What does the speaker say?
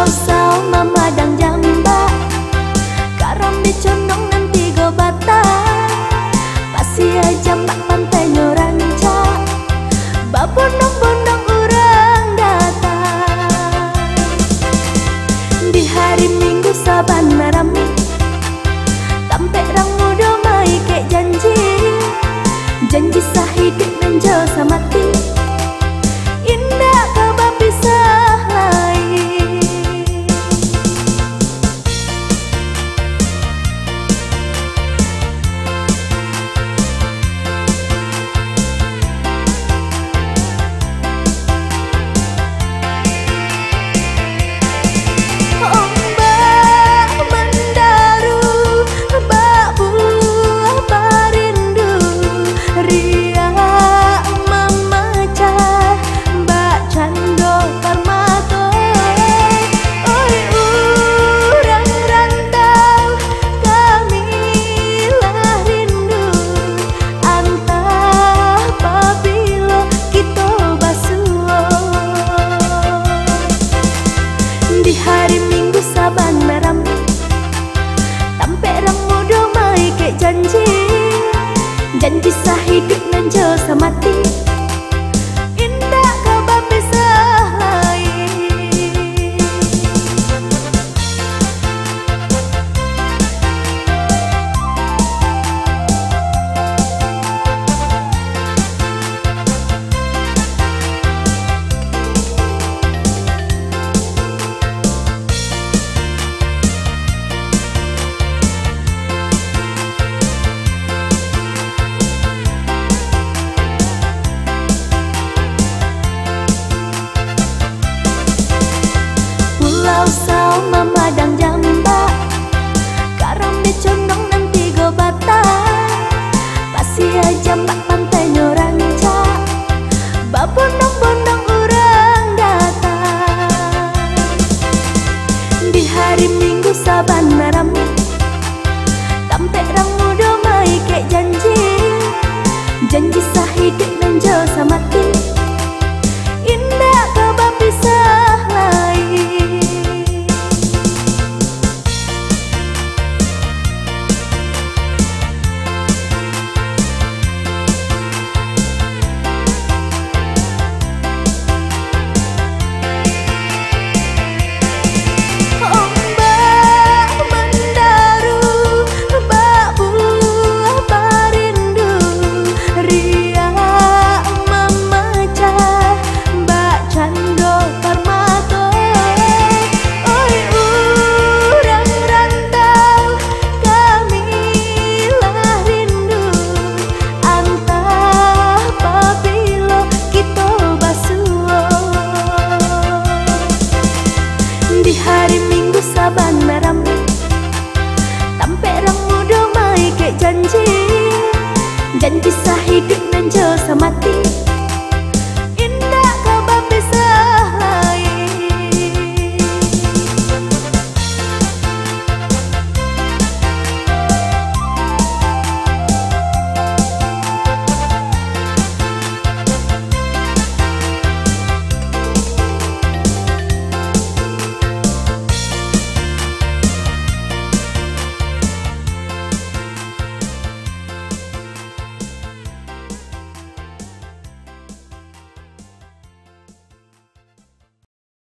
Pulau Sao memadang jamba, garam diconong nanti go bata, Pasia jambak pantai nyoranca, babondong-bondong orang datang. Di hari Minggu saban rame, tampe rang muda mai kek janji, janji sahidik dan jasa mati. Indah kabar pisah lain. Ombak mendaru, bak buah barindu, riak memecah, bak cando permato. Oi urang rantau, kamilah rindu, antah pabilo kita basuo. Di hari Minggu saban rame, tampe rang muda mai kek janji, janji sahidik nan jasa mati. Indah kabar pisah lain. Pulau Sao memadang jamba, garam diconong nanti go bata, Pasia jambak pantai nyoranca, babondong-bondong orang datang. Di hari Minggu saban rame, tampe rang muda mai kek janji, janji sahidik dan jasa mati. Indah kabar pisah lain. Ombak mendaru, bak buah barindu, riak memecah, bak cando permato. Oi urang rantau, kamilah rindu, antah pabilo kita basuo. Di hari Minggu saban rame, tampe rang muda mai kek janji, janji sahidik dan jasa mati.